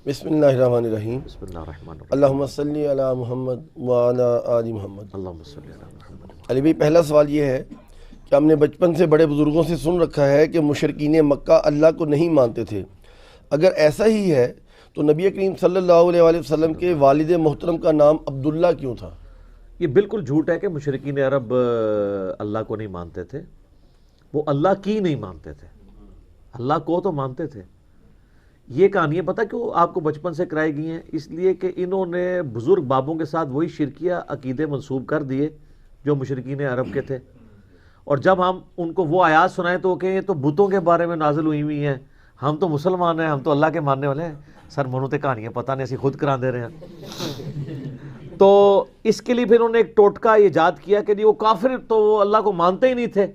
بسم اللہ الرحمن الرحیم۔ بسم اللہ الرحمن الرحیم۔ اللہم صلی علی محمد وعلی آل محمد۔ اللہم صلی علی محمد۔ علی بھائی، پہلا سوال یہ ہے کہ ہم نے بچپن سے بڑے بزرگوں سے سن رکھا ہے کہ مشرکین مکہ اللہ کو نہیں مانتے تھے۔ اگر ایسا ہی ہے تو نبی کریم صلی اللہ علیہ وآلہ وسلم کے والد محترم کا نام عبداللہ کیوں تھا؟ یہ بالکل جھوٹ ہے کہ مشرکین عرب اللہ کو نہیں مانتے تھے، وہ اللہ کی نہیں مانتے تھے، اللہ کو تو مانتے تھے۔ یہ کہانیاں پتہ کیوں آپ کو بچپن سے کرائی گئی ہیں؟ اس لیے کہ انہوں نے بزرگ بابوں کے ساتھ وہی شرکیہ عقیدے منسوب کر دیے جو مشرکین عرب کے تھے، اور جب ہم ان کو وہ آیات سنائیں تو وہ کہیں یہ تو بتوں کے بارے میں نازل ہوئی ہوئی ہیں، ہم تو مسلمان ہیں، ہم تو اللہ کے ماننے والے ہیں۔ سر منو تے کہانیاں پتہ نہیں، اسی خود کرا دے رہے ہیں۔ تو اس کے لیے پھر انہوں نے ایک ٹوٹکا ایجاد کیا کہ وہ کافر تو وہ اللہ کو مانتے ہی نہیں تھے،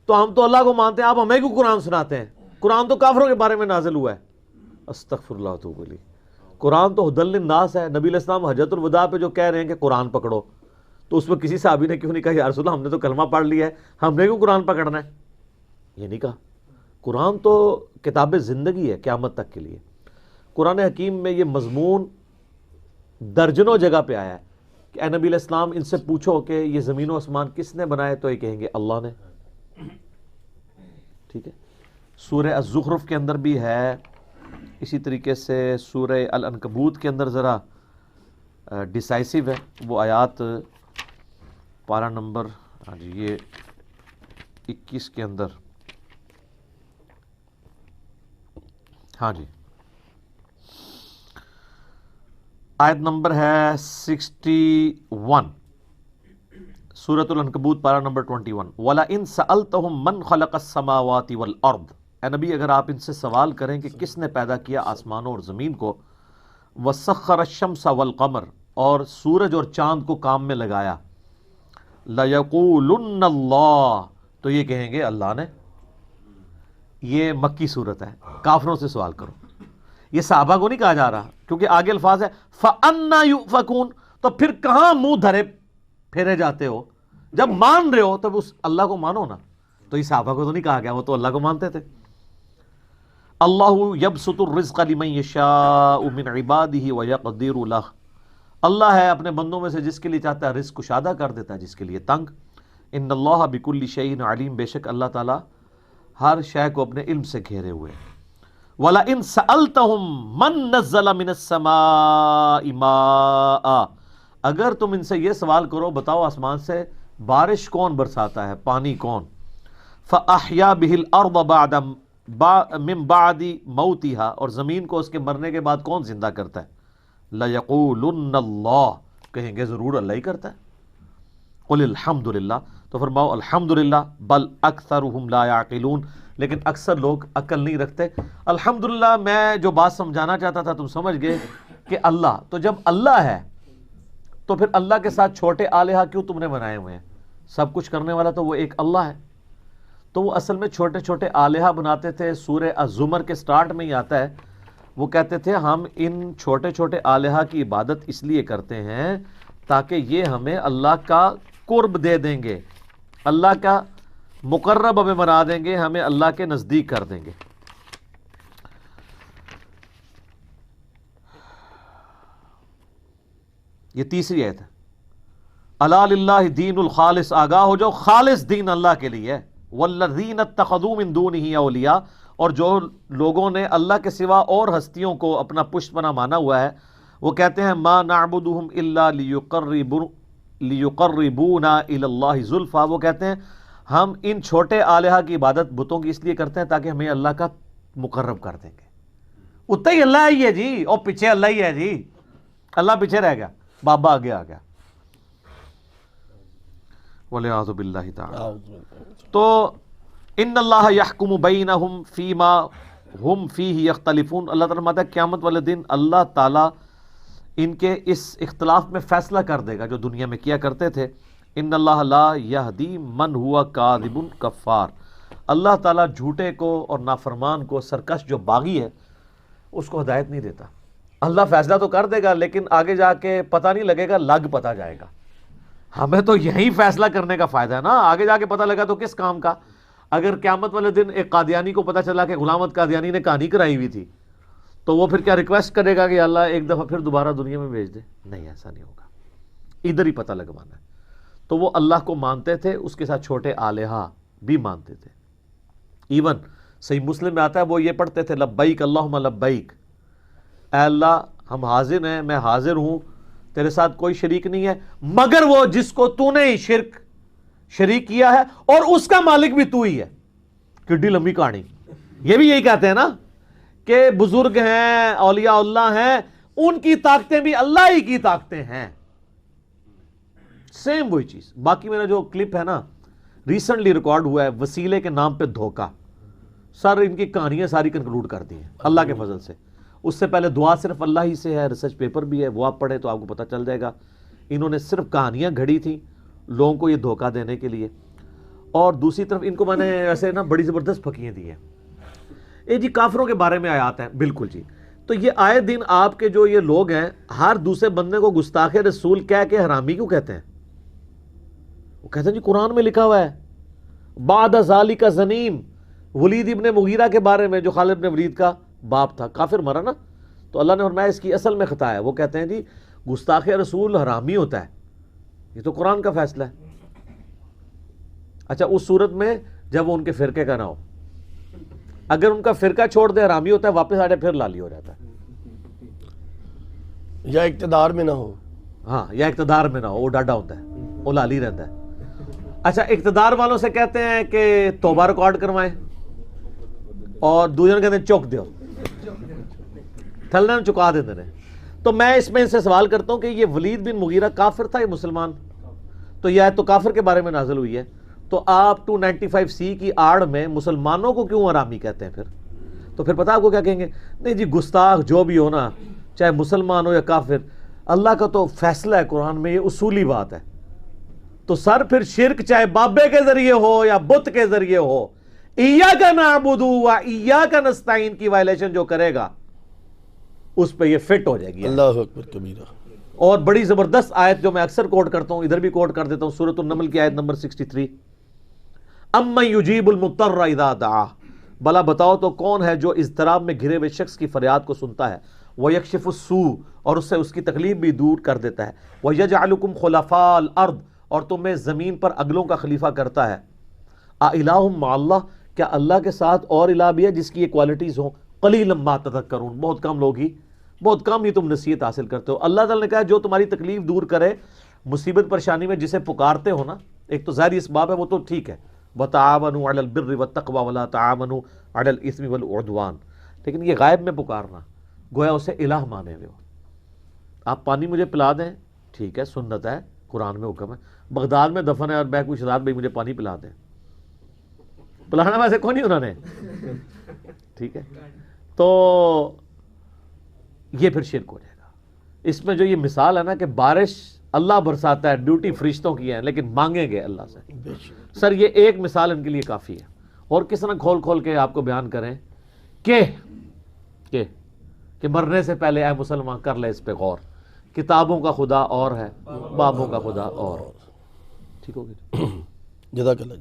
تو ہم تو اللہ کو مانتے ہیں، آپ ہمیں کیوں قرآن سناتے ہیں؟ قرآن تو کافروں کے بارے میں نازل ہوا ہے۔ استغفر اللہ واتوب الیہ۔ قرآن تو ہدی للناس ہے۔ نبی علیہ السلام حجۃ الوداع پہ جو کہہ رہے ہیں کہ قرآن پکڑو، تو اس میں کسی صحابی نے کیوں نہیں کہا یا رسول اللہ ہم نے تو کلمہ پڑھ لیا ہے، ہم نے کیوں قرآن پکڑنا ہے؟ یہ نہیں کہا۔ قرآن تو کتاب زندگی ہے قیامت تک کے لیے۔ قرآن حکیم میں یہ مضمون درجنوں جگہ پہ آیا ہے کہ اے نبی علیہ السلام ان سے پوچھو کہ یہ زمین و آسمان کس نے بنائے، تو یہ کہیں گے اللہ نے۔ ٹھیک ہے، سورہ الزخرف کے اندر بھی ہے، اسی طریقے سے سورہ العنکبوت کے اندر ذرا ڈیسائسو ہے وہ آیات، پارہ نمبر یہ 21 کے اندر، ہاں جی آیت نمبر ہے 61، سورۃ العنکبوت پارہ نمبر 21۔ وَلَئِن سَأَلْتَهُم مَّن خَلَقَ السَّمَاوَاتِ وَالْأَرْضِ، اے نبی اگر آپ ان سے سوال کریں کہ کس نے پیدا کیا آسمانوں اور زمین کو، وَسَخَّرَ الشَّمْسَ وَالْقَمَرَ، اور سورج اور چاند کو کام میں لگایا، لَيَقُولُنَّ اللَّهُ، تو یہ کہیں گے اللہ نے۔ یہ مکی صورت ہے، کافروں سے سوال کرو۔ یہ صحابہ کو نہیں کہا جا رہا، کیونکہ آگے الفاظ ہے فَأَنَّا يُؤْفَكُونَ، تو پھر کہاں منہ دھرے پھیرے جاتے ہو؟ جب مان رہے ہو تب اس اللہ کو مانو نا۔ تو یہ صحابہ کو تو نہیں کہا گیا، وہ تو اللہ کو مانتے تھے۔ اللہ یبسط الرزق لمن یشاء من عبادہ ویقدر لہ، اللہ ہے اپنے بندوں میں سے جس کے لیے چاہتا ہے رزق کشادہ کر دیتا ہے، جس کے لیے تنگ۔ ان اللہ بکل شیء علیم، بے شک اللہ تعالیٰ ہر شے کو اپنے علم سے گھیرے ہوئے۔ وَلَئِن سَأَلْتَهُم مَّن نَّزَّلَ مِنَ السَّمَاءِ مَاءً، اگر تم ان سے یہ سوال کرو بتاؤ آسمان سے بارش کون برساتا ہے، پانی کون؟ فَأَحْيَا بِهِ الْأَرْضَ من بعد موتها، اور زمین کو اس کے مرنے کے بعد کون زندہ کرتا ہے؟ لَيَقُولُنَّ اللَّهُ، کہیں گے ضرور اللہ ہی کرتا ہے۔ قُلِ الْحَمْدُ لِلَّهِ، تو فرماؤ الحمدللہ، بل اکثرهم لا يعقلون، لیکن اکثر لوگ عقل نہیں رکھتے۔ الحمدللہ میں جو بات سمجھانا چاہتا تھا تم سمجھ گئے کہ اللہ، تو جب اللہ ہے تو پھر اللہ کے ساتھ چھوٹے آلہہ کیوں تم نے بنائے ہوئے ہیں؟ سب کچھ کرنے والا تو وہ ایک اللہ ہے۔ تو وہ اصل میں چھوٹے چھوٹے آلہہ بناتے تھے۔ سورہ الزمر کے سٹارٹ میں ہی آتا ہے، وہ کہتے تھے ہم ان چھوٹے چھوٹے آلہہ کی عبادت اس لیے کرتے ہیں تاکہ یہ ہمیں اللہ کا قرب دے دیں گے، اللہ کا مقرب ہمیں بنا دیں گے، ہمیں اللہ کے نزدیک کر دیں گے۔ یہ تیسری آیت ہے، الا للہ دین الخالص، آگاہ ہو جاؤ خالص دین اللہ کے لیے ہے۔ والذین اتخذوا من دونہ اولیاء، اور جو لوگوں نے اللہ کے سوا اور ہستیوں کو اپنا پشت پناہ مانا ہوا ہے، وہ کہتے ہیں ما نعبدہم الا لیقربونا الی اللہ زلفیٰ، وہ کہتے ہیں ہم ان چھوٹے آلہہ کی عبادت بتوں کی اس لیے کرتے ہیں تاکہ ہمیں اللہ کا مقرب کر دیں گے۔ اتنا ہی اللہ ہی ہے جی، اور پیچھے اللہ ہی ہے جی، اللہ پیچھے رہ گیا، بابا آگے آ گیا۔ والعیاذ باللہ تعالی۔ تو ان اللہ یحکم بینہم فیما ہم فیہ یختلفون، اللہ تعالیٰ فرماتا ہے قیامت والے دن اللہ تعالیٰ ان کے اس اختلاف میں فیصلہ کر دے گا جو دنیا میں کیا کرتے تھے۔ ان اللہ لا یہدی من ہوا کاذب کفار، اللہ تعالیٰ جھوٹے کو اور نافرمان کو، سرکش جو باغی ہے، اس کو ہدایت نہیں دیتا۔ اللہ فیصلہ تو کر دے گا لیکن آگے جا کے پتہ نہیں لگے گا، لگ پتہ جائے گا۔ ہمیں تو یہی فیصلہ کرنے کا فائدہ ہے نا، آگے جا کے پتہ لگا تو کس کام کا؟ اگر قیامت والے دن ایک قادیانی کو پتہ چلا کہ غلام احمد قادیانی نے کہانی کرائی ہوئی تھی تو وہ پھر کیا ریکویسٹ کرے گا کہ اللہ ایک دفعہ پھر دوبارہ دنیا میں بھیج دے؟ نہیں، ایسا نہیں ہوگا، ادھر ہی پتہ لگوانا ہے۔ تو وہ اللہ کو مانتے تھے، اس کے ساتھ چھوٹے آلہہ بھی مانتے تھے۔ ایون صحیح مسلم میں آتا ہے وہ یہ پڑھتے تھے لبیک اللہم لبیک، اے اللہ ہم حاضر ہیں، میں حاضر ہوں، تیرے ساتھ کوئی شریک نہیں ہے مگر وہ جس کو تو نے ہی شریک کیا ہے، اور اس کا مالک بھی تو ہی ہے۔ کڈی لمبی کہانی، یہ بھی یہی کہتے ہیں نا کہ بزرگ ہیں، اولیاء اللہ ہیں، ان کی طاقتیں بھی اللہ ہی کی طاقتیں ہیں، سیم وہی چیز۔ باقی میرا جو کلپ ہے نا ریسنٹلی ریکارڈ ہوا ہے، وسیلے کے نام پہ دھوکہ، سر ان کی کہانیاں ساری کنکلوڈ کر دی ہیں اللہ کے فضل سے۔ اس سے پہلے دعا صرف اللہ ہی سے ہے، ریسرچ پیپر بھی ہے، وہ آپ پڑھیں تو آپ کو پتہ چل جائے گا۔ انہوں نے صرف کہانیاں گھڑی تھیں لوگوں کو یہ دھوکہ دینے کے لیے، اور دوسری طرف ان کو میں نے ایسے نا بڑی زبردست پھکیاں دی ہیں۔ یہ جی کافروں کے بارے میں آیات ہیں، بالکل جی۔ تو یہ آئے دن آپ کے جو یہ لوگ ہیں ہر دوسرے بندے کو گستاخ رسول کہہ کے حرامی کیوں کہتے ہیں؟ وہ کہتے ہیں جی قرآن میں لکھا ہوا ہے بعد ذالک زنیم، ولید ابن مغیرہ کے بارے میں جو خالد ابن ولید کا باپ تھا، کافر مرا نا، تو اللہ نے فرمایا اس کی اصل میں خطا ہے۔ وہ کہتے ہیں جی گستاخ رسول حرامی ہوتا ہے، یہ تو قرآن کا فیصلہ ہے۔ اچھا اس صورت میں جب وہ ان کے فرقے کا نہ ہو، اگر ان کا فرقہ چھوڑ دے حرامی ہوتا ہے، واپس آ جائے پھر لالی ہو جاتا ہے، یا اقتدار میں نہ ہو، ہاں یا اقتدار میں نہ ہو، وہ ڈاڈا ہوتا ہے، وہ لالی رہتا ہے۔ اچھا اقتدار والوں سے کہتے ہیں کہ توبہ ریکارڈ کروائیں، اور دوسرے کہتے ہیں چوک دیو، تھلنے چکا دیتے ہیں۔ تو میں اس میں ان سے سوال کرتا ہوں کہ یہ ولید بن مغیرہ کافر تھا یا مسلمان؟ تو یہ آیت تو کافر کے بارے میں نازل ہوئی ہے، تو آپ 295C کی آڑ میں مسلمانوں کو کیوں حرامی کہتے ہیں پھر؟ تو پھر پتہ آپ کو کیا کہیں گے؟ نہیں جی گستاخ جو بھی ہو نا، چاہے مسلمان ہو یا کافر، اللہ کا تو فیصلہ ہے قرآن میں، یہ اصولی بات ہے۔ تو سر پھر شرک چاہے بابے کے ذریعے ہو یا بت کے ذریعے ہو، ایاک نعبد و ایاک نستعین کی وائلیشن جو کرے گا اس پہ یہ فٹ ہو جائے گی۔ اللہ اکبر کبیرہ۔ اور بڑی زبردست آیت جو میں اکثر کوٹ کرتا ہوں، ادھر بھی کوٹ کر دیتا ہوں، سورۃ النمل کی آیت نمبر 63، امن یجیب المضطر اذا دعاہ، بلا بتاؤ تو کون ہے جو اضطراب میں گھرے ہوئے شخص کی فریاد کو سنتا ہے، ویکشف السوء، اور اس سے اس کی تکلیف بھی دور کر دیتا ہے، ویجعلکم خلفاء الارض، اور تمہیں زمین پر اگلوں کا خلیفہ کرتا ہے، الہ مع اللہ، کیا اللہ کے ساتھ اور الہ بھی ہے جس کی یہ کوالٹیز ہوں؟ قلیلا ما تذکرون، بہت کم ہی تم نصیحت حاصل کرتے ہو۔ اللہ تعالیٰ نے کہا جو تمہاری تکلیف دور کرے، مصیبت پریشانی میں جسے پکارتے ہو نا، ایک تو ظاہری اسباب ہے وہ تو ٹھیک ہے، وتعاونوا علی البر والتقوی ولا تعاونوا علی الاثم والعدوان، لیکن یہ غائب میں پکارنا، گویا اسے الہ مانے ہوئے ہو۔ آپ پانی مجھے پلا دیں، ٹھیک ہے، سنت ہے، قرآن میں حکم ہے، بغداد میں دفن ہے اور میں کوئی شہزاد بھائی مجھے پانی پلا دیں، پلانا ویسے کون نہیں انہوں نے، ٹھیک ہے، تو یہ پھر شرک ہو جائے گا۔ اس میں جو یہ مثال ہے نا کہ بارش اللہ برساتا ہے، ڈیوٹی فرشتوں کی ہے، لیکن مانگیں گے اللہ سے، سر یہ ایک مثال ان کے لیے کافی ہے۔ اور کس طرح کھول کھول کے آپ کو بیان کریں کہ مرنے سے پہلے اے مسلمان کر لے اس پہ غور، کتابوں کا خدا اور ہے، بابوں کا خدا اور، ٹھیک ہوگی؟ جزاک اللہ۔